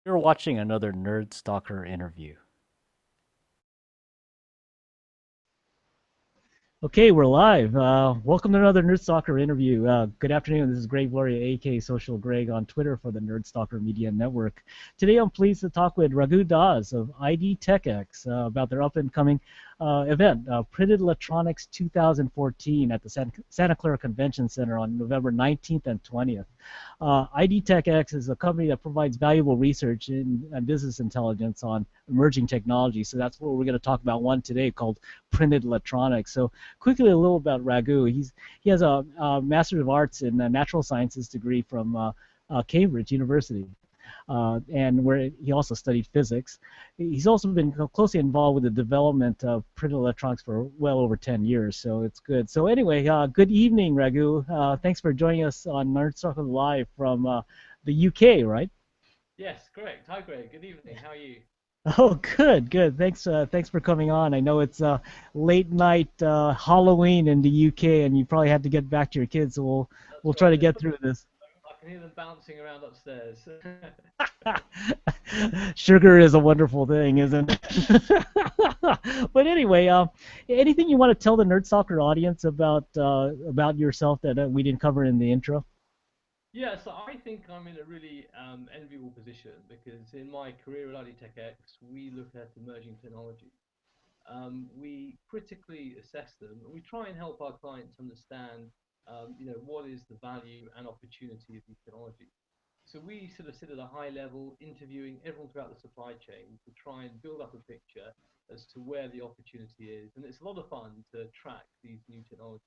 You're watching another Nerd Stalker interview. Okay, we're live. Welcome to another Nerd Stalker interview. Good afternoon. This is Greg Gloria, aka Social Greg, on Twitter for the Nerd Stalker Media Network. Today, I'm pleased to talk with Raghu Das of IDTechEx about their up and coming event, Printed Electronics 2014, at the Santa Clara Convention Center on November 19th and 20th. IDTechEx is a company that provides valuable research and business intelligence on emerging technology. So that's what we're going to talk about one today called printed electronics. So quickly, a little about Raghu. He has a Master of Arts in Natural Sciences degree from Cambridge University, and where he also studied physics. He's also been closely involved with the development of printed electronics for well over 10 years, so it's good. So anyway, good evening, Raghu. Thanks for joining us on Nerd Circle Live from the UK, right? Yes, correct. Hi, Greg. Good evening. How are you? Oh, good, good. Thanks for coming on. I know it's late night Halloween in the UK, and you probably had to get back to your kids. So we'll That's try right. to get through this. I can hear them bouncing around upstairs. Sugar is a wonderful thing, isn't it? But anyway, anything you want to tell the Nerd Stalker audience about yourself that we didn't cover in the intro? Yeah, so I think I'm in a really enviable position because in my career at IDTechEx, we look at emerging technologies. We critically assess them, and we try and help our clients understand, what is the value and opportunity of these technologies. So we sort of sit at a high level, interviewing everyone throughout the supply chain to try and build up a picture as to where the opportunity is. And it's a lot of fun to track these new technologies.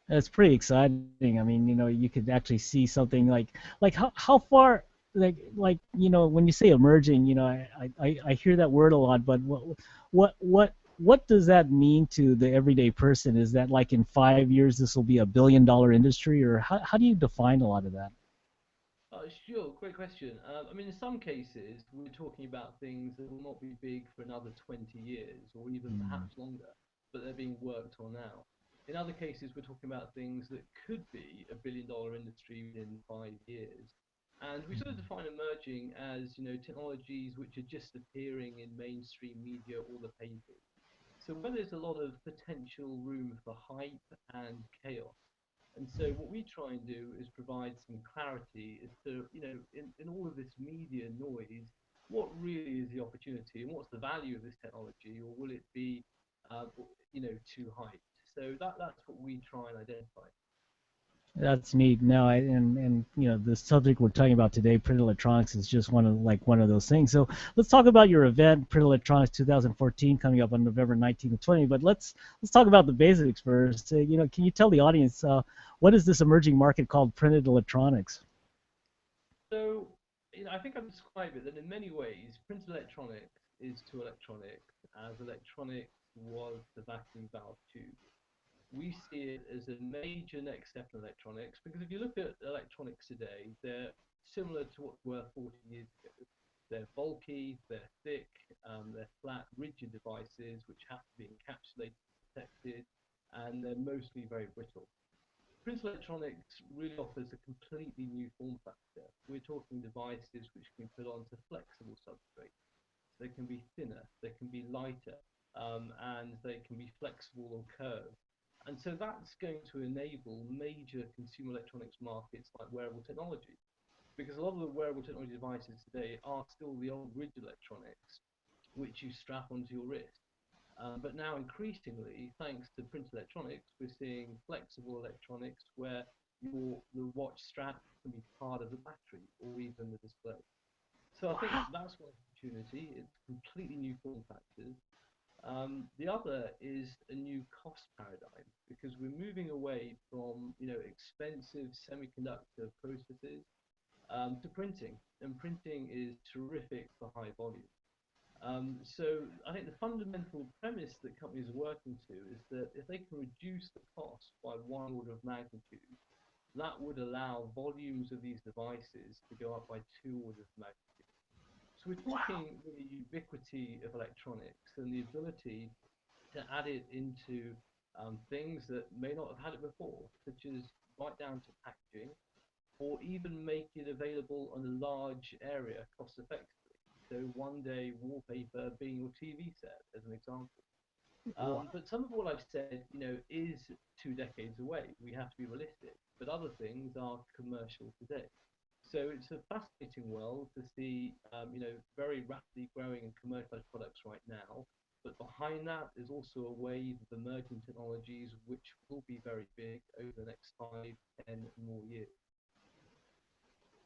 It's pretty exciting. I mean, you could actually see something like how far when you say emerging, I hear that word a lot, but what does that mean to the everyday person? Is that like in 5 years this will be $1 billion industry, or how do you define a lot of that? Sure, great question. I mean, in some cases, we're talking about things that will not be big for another 20 years or even Hmm. perhaps longer, but they're being worked on now. In other cases, we're talking about things that could be a $1 billion industry within 5 years. And we sort of define emerging as, technologies which are just appearing in mainstream media or the papers. So where there's a lot of potential room for hype and chaos. And so what we try and do is provide some clarity as to, in all of this media noise, what really is the opportunity and what's the value of this technology, or will it be, uh, too hyped? So that's what we try and identify. That's neat. No, and the subject we're talking about today, printed electronics, is just one of those things. So let's talk about your event, Printed Electronics 2014, coming up on November 19th and 20th. But let's talk about the basics first. Can you tell the audience what is this emerging market called printed electronics? So, I think I've described it that in many ways, printed electronics is to electronics as electronics was the vacuum valve tube. We see it as a major next step in electronics because if you look at electronics today, they're similar to what they were 40 years ago. They're bulky, they're thick, they're flat, rigid devices which have to be encapsulated, protected, and they're mostly very brittle. Printed electronics really offers a completely new form factor. We're talking devices which can be put onto flexible substrates. They can be thinner, they can be lighter, and they can be flexible or curved. And so that's going to enable major consumer electronics markets like wearable technology. Because a lot of the wearable technology devices today are still the old rigid electronics, which you strap onto your wrist. But now, increasingly, thanks to print electronics, we're seeing flexible electronics where the watch strap can be part of the battery or even the display. So I think that's one opportunity. It's completely new form factors. The other is a new cost paradigm because we're moving away from expensive semiconductor processes to printing, and printing is terrific for high volume. So I think the fundamental premise that companies are working to is that if they can reduce the cost by one order of magnitude, that would allow volumes of these devices to go up by two orders of magnitude. So we're talking the ubiquity of electronics and the ability to add it into things that may not have had it before, such as right down to packaging, or even make it available on a large area cost effectively. So one day wallpaper being your TV set, as an example. But some of what I've said, is 2 decades away. We have to be realistic. But other things are commercial today. So it's a fascinating world to see, very rapidly growing and commercialized products right now. But behind that is also a wave of emerging technologies which will be very big over the next 5, 10 more years.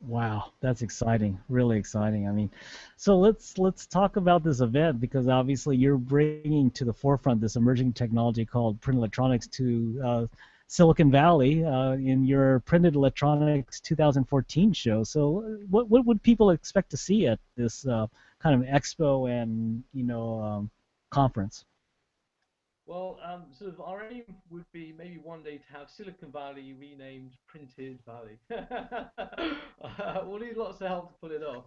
Wow, that's exciting, really exciting. I mean, so let's talk about this event because obviously you're bringing to the forefront this emerging technology called print electronics to Silicon Valley in your Printed Electronics 2014 show. So, what would people expect to see at this kind of expo and conference? Sort of our aim would be maybe one day to have Silicon Valley renamed Printed Valley. We'll need lots of help to pull it off.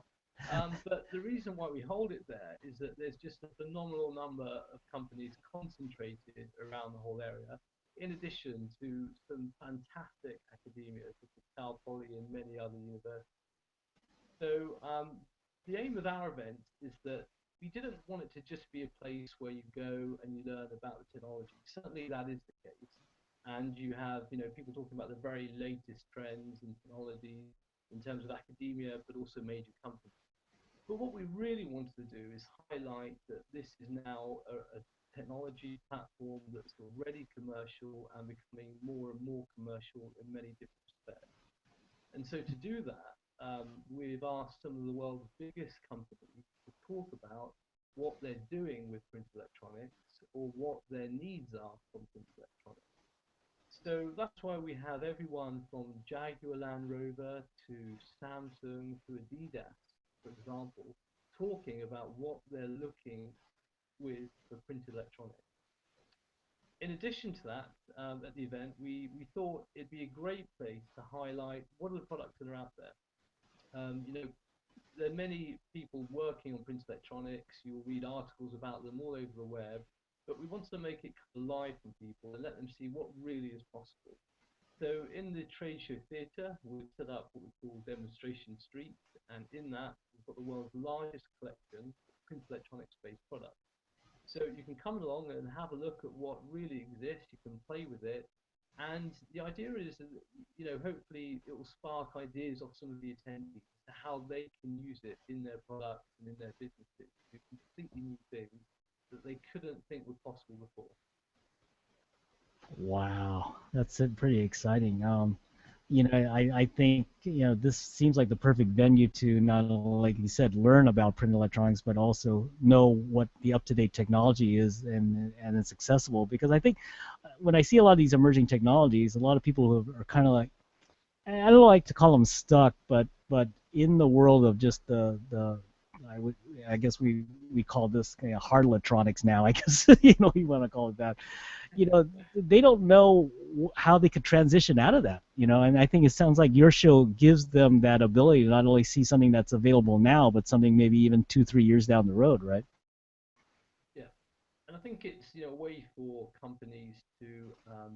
But the reason why we hold it there is that there's just a phenomenal number of companies concentrated around the whole area, in addition to some fantastic academia, such as Cal Poly and many other universities. So the aim of our event is that we didn't want it to just be a place where you go and you learn about the technology. Certainly that is the case. And you have, people talking about the very latest trends and technologies in terms of academia, but also major companies. But what we really wanted to do is highlight that this is now a technology platform that's already commercial and becoming more and more commercial in many different respects. And so to do that, we've asked some of the world's biggest companies to talk about what they're doing with print electronics or what their needs are from print electronics. So that's why we have everyone from Jaguar Land Rover to Samsung to Adidas, for example, talking about what they're looking with for print electronics. In addition to that, at the event, we thought it'd be a great place to highlight what are the products that are out there. Um, you know, there are many people working on print electronics. You'll read articles about them all over the web, but we wanted to make it live from people and let them see what really is possible. So in the trade show theatre, we've set up what we call demonstration streets, and in that, we've got the world's largest collection of print electronics-based products. So you can come along and have a look at what really exists. You can play with it, and the idea is that hopefully it will spark ideas of some of the attendees to how they can use it in their products and in their businesses to do completely new things that they couldn't think were possible before. Wow, that's pretty exciting. I think this seems like the perfect venue to not only, like you said, learn about print electronics, but also know what the up-to-date technology is and it's accessible. Because I think when I see a lot of these emerging technologies, a lot of people who are kind of like, I don't like to call them stuck, but in the world of just the I would I guess we call this hard electronics now. I guess you want to call it that. They don't know how they could transition out of that. And I think it sounds like your show gives them that ability to not only see something that's available now, but something maybe even 2, 3 years down the road, right? Yeah, and I think it's a way for companies to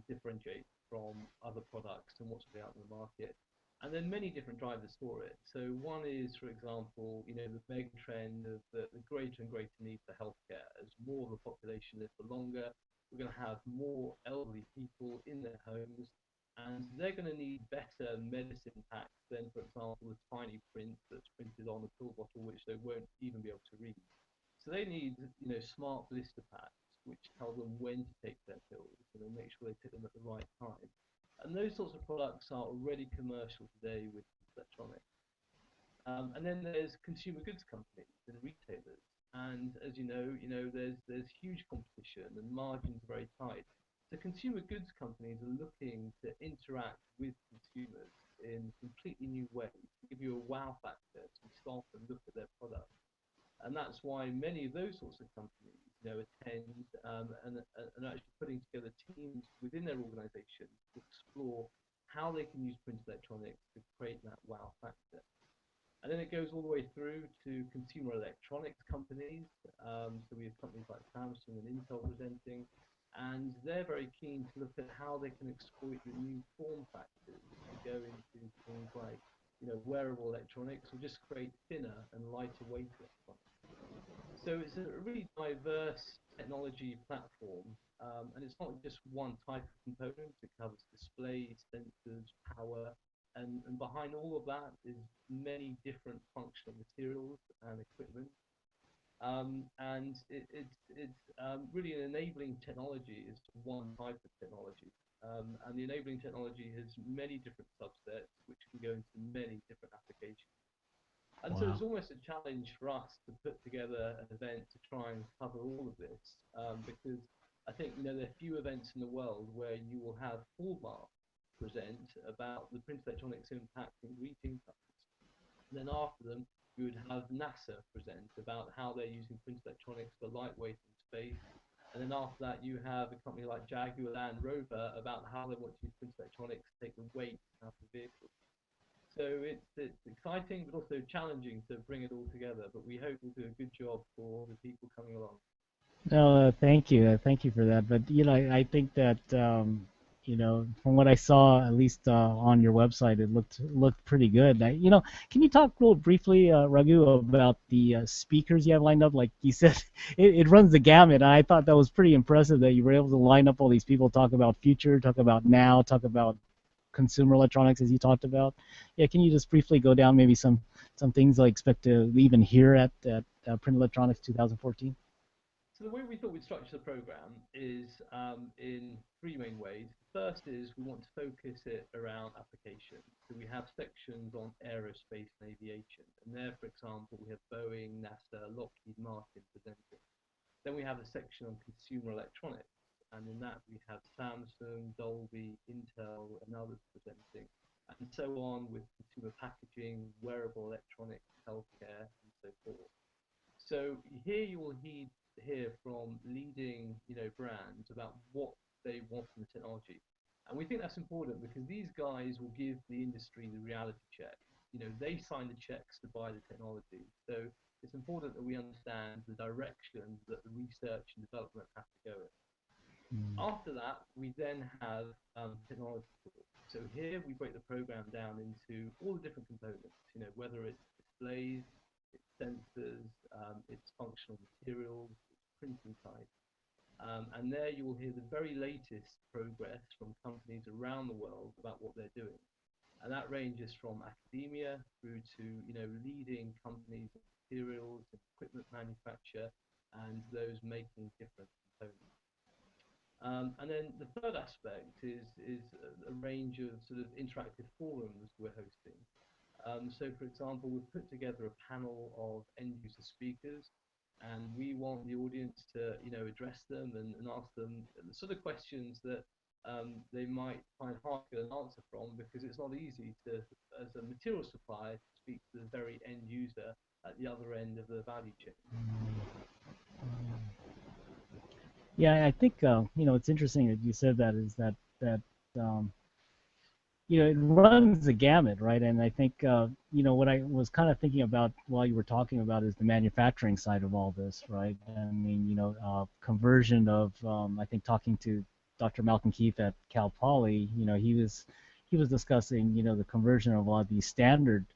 differentiate from other products and what's out in the market. And then many different drivers for it. So one is, for example, the mega trend of the greater and greater need for healthcare. As more of the population live for longer, we're going to have more elderly people in their homes, and they're going to need better medicine packs than, for example, the tiny print that's printed on a pill bottle, which they won't even be able to read. So they need, smart blister packs, which tell them when to take their pills and then make sure they take them at the right time. And those sorts of products are already commercial today with electronics. And then there's consumer goods companies and retailers. And as there's huge competition and margins are very tight. So consumer goods companies are looking to interact with consumers in completely new ways, to give you a wow factor to stop and look at their product. And that's why many of those sorts of companies, attend and are actually putting together teams within their organization to explore how they can use print electronics to create that wow factor. And then it goes all the way through to consumer electronics companies. So we have companies like Samsung and Intel presenting. and they're very keen to look at how they can exploit the new form factors to go into things like, wearable electronics, or just create thinner and lighter weight electronics. So it's a really diverse technology platform, and it's not just one type of component. It covers displays, sensors, power, and behind all of that is many different functional materials and equipment. And it's really an enabling technology is one type of technology. And the enabling technology has many different subsets which can go into many different applications. And so Wow. it's almost a challenge for us to put together an event to try and cover all of this, because I think there are few events in the world where you will have Hallmark present about the print electronics impact in greeting cards. And then after them, you would have NASA present about how they're using print electronics for lightweight in space. And then after that, you have a company like Jaguar Land Rover about how they want to use print electronics to take the weight out of vehicles. So it's exciting, but also challenging to bring it all together. But we hope we'll do a good job for the people coming along. No, thank you. Thank you for that. But I think that from what I saw, at least on your website, it looked pretty good. Can you talk real briefly, Raghu, about the speakers you have lined up? Like you said, it runs the gamut. I thought that was pretty impressive that you were able to line up all these people, talk about future, talk about now, talk about consumer electronics as you talked about. Yeah, can you just briefly go down maybe some things I expect to even hear at Print Electronics 2014? So the way we thought we'd structure the program is in three main ways. First is we want to focus it around application. So we have sections on aerospace and aviation. And there, for example, we have Boeing, NASA, Lockheed Martin presenting. Then we have a section on consumer electronics. And in that, we have Samsung, Dolby, Intel, and others presenting. And so on with consumer packaging, wearable electronics, healthcare, and so forth. So here you will hear from leading, brands about what they want from the technology. And we think that's important because these guys will give the industry the reality check. They sign the checks to buy the technology. So it's important that we understand the direction that the research and development have to go in. Mm. After that, we then have technology talk. So here we break the program down into all the different components, whether it's displays, its sensors, its functional materials, its printing type. And there you will hear the very latest progress from companies around the world about what they're doing. And that ranges from academia through to leading companies in materials and equipment manufacture and those making different components. And then the third aspect is a range of sort of interactive forums we're hosting. So, for example, we've put together a panel of end user speakers, and we want the audience to, address them and ask them the sort of questions that they might find hard to get an answer from because it's not easy to, as a material supplier, to speak to the very end user at the other end of the value chain. Yeah, I think it's interesting that you said that is um, it runs the gamut, right? And I think what I was kind of thinking about while you were talking about is the manufacturing side of all this, right? I mean, conversion of I think talking to Dr. Malcolm Keefe at Cal Poly, he was discussing the conversion of a lot of these standard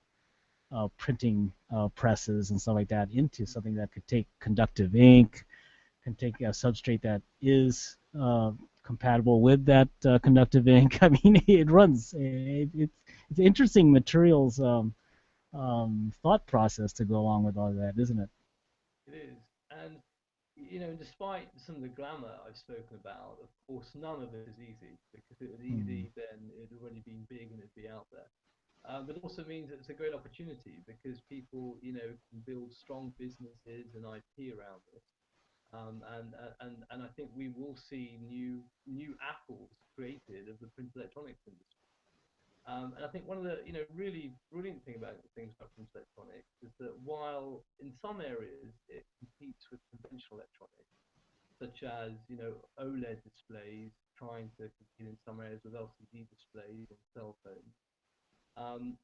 printing presses and stuff like that into something that could take conductive ink, can take a substrate that is compatible with that conductive ink. I mean, it runs. It's interesting materials thought process to go along with all that, isn't it? It is. And despite some of the glamour I've spoken about, of course, none of it is easy because if it was Mm. easy, then it'd already been big and it'd be out there. But it also means that it's a great opportunity because people, can build strong businesses and IP around it. And I think we will see new apples created of the print electronics industry. And I think one of the really brilliant things about print electronics is that while in some areas it competes with conventional electronics, such as OLED displays trying to compete in some areas with LCD displays on cell phones,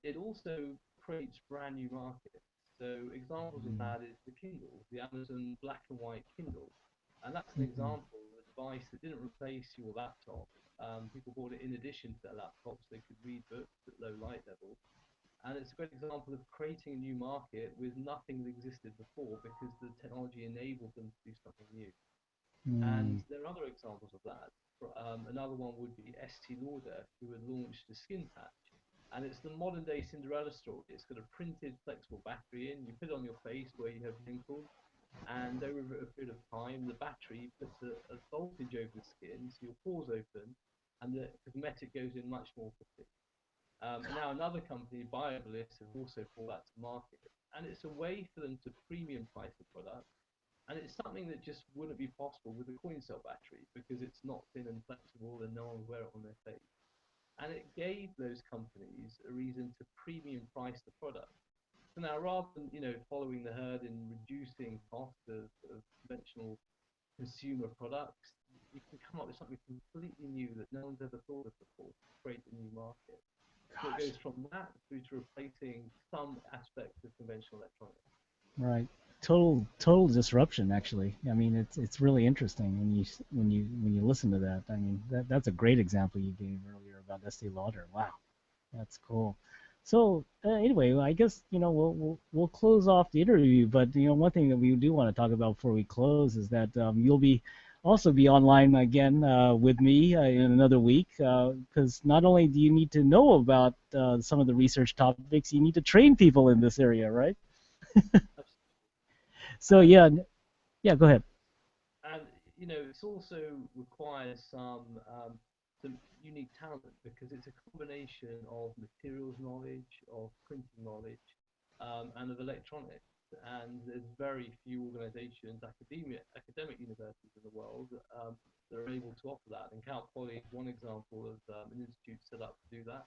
it also creates brand new markets. So examples of Mm. that is the Kindle, the Amazon black and white Kindle, and that's an Mm. example. device that didn't replace your laptop. People bought it in addition to their laptop so they could read books at low light levels. And it's a great example of creating a new market with nothing that existed before because the technology enabled them to do something new. And Mm, there are other examples of that. Another one would be Estee Lauder, who had launched a skin patch. And it's the modern day Cinderella story. It's got a printed flexible battery in. You put it on your face where you have wrinkles. And over a period of time, the battery puts a voltage over the skin, so your pores open, and the cosmetic goes in much more quickly. And now another company, BioBliss, have also brought that to market. And it's a way for them to premium price the product. And it's something that just wouldn't be possible with a coin cell battery because it's not thin and flexible and no one would wear it on their face. And it gave those companies a reason to premium price the product. So now, rather than following the herd and reducing cost of conventional consumer products, you can come up with something completely new that no one's ever thought of before to create a new market. So it gosh, goes from that through to replacing some aspects of conventional electronics. right. Total disruption, actually. I mean, it's really interesting when you listen to that. I mean, that's a great example you gave earlier about Estee Lauder. Wow. That's cool. So anyway, I guess we'll close off the interview. But one thing that we do want to talk about before we close is that you'll also be online again with me in another week. Because not only do you need to know about some of the research topics, you need to train people in this area, right? So And yeah, yeah. Go ahead. and it's also requires some unique talent because it's a combination of materials knowledge, of printing knowledge, and of electronics. And there's very few organizations, academic universities in the world that are able to offer that. And Cal Poly is one example of an institute set up to do that.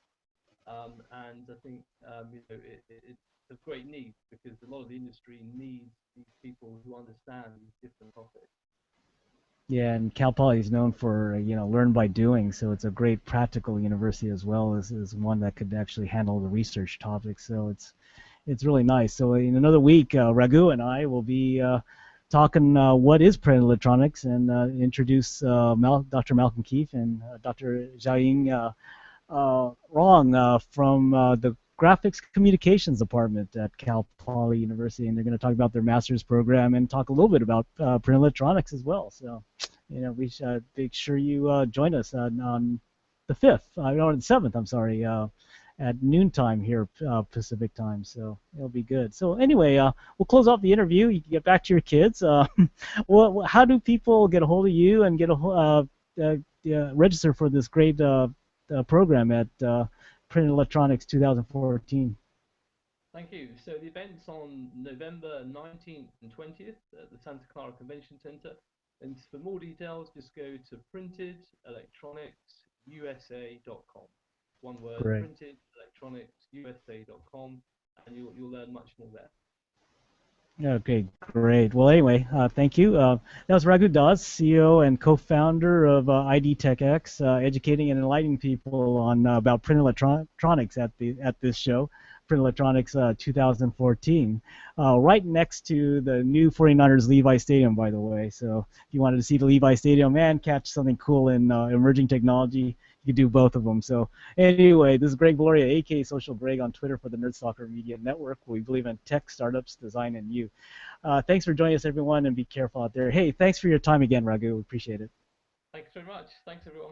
And I think it's a great need because a lot of the industry needs these people who understand these different topics. Yeah, and Cal Poly is known for learn by doing, so it's a great practical university as well as one that could actually handle the research topics. So it's really nice. So in another week, Raghu and I will be talking what is print electronics and introduce Dr. Malcolm Keefe and Dr. Xiaoying Wrong from the Graphics Communications Department at Cal Poly University, and they're going to talk about their master's program and talk a little bit about print electronics as well. So, we should make sure you join us on the 5th, no, the 7th, I'm sorry, at noontime here, Pacific time. So it'll be good. So anyway, we'll close off the interview. You can get back to your kids. How do people get a hold of you and register for this great program at Print Electronics 2014? Thank you. So the event's on November 19th and 20th at the Santa Clara Convention Center. And for more details, just go to printedelectronicsusa.com. One word, Great. printedelectronicsusa.com, and you'll learn much more there. Okay, great. Well, anyway, thank you. That was Raghu Das, CEO and co-founder of IDTechEx, educating and enlightening people on about print electronics at this show, Print Electronics 2014, right next to the new 49ers Levi Stadium, by the way. So if you wanted to see the Levi Stadium and catch something cool in emerging technology, you could do both of them. So anyway, this is Greg Gloria, aka Social Greg, on Twitter for the Nerd Stalker Media Network. We believe in tech, startups, design, and you. Thanks for joining us, everyone, and be careful out there. Hey, thanks for your time again, Raghu. Appreciate it. Thanks very much. Thanks, everyone.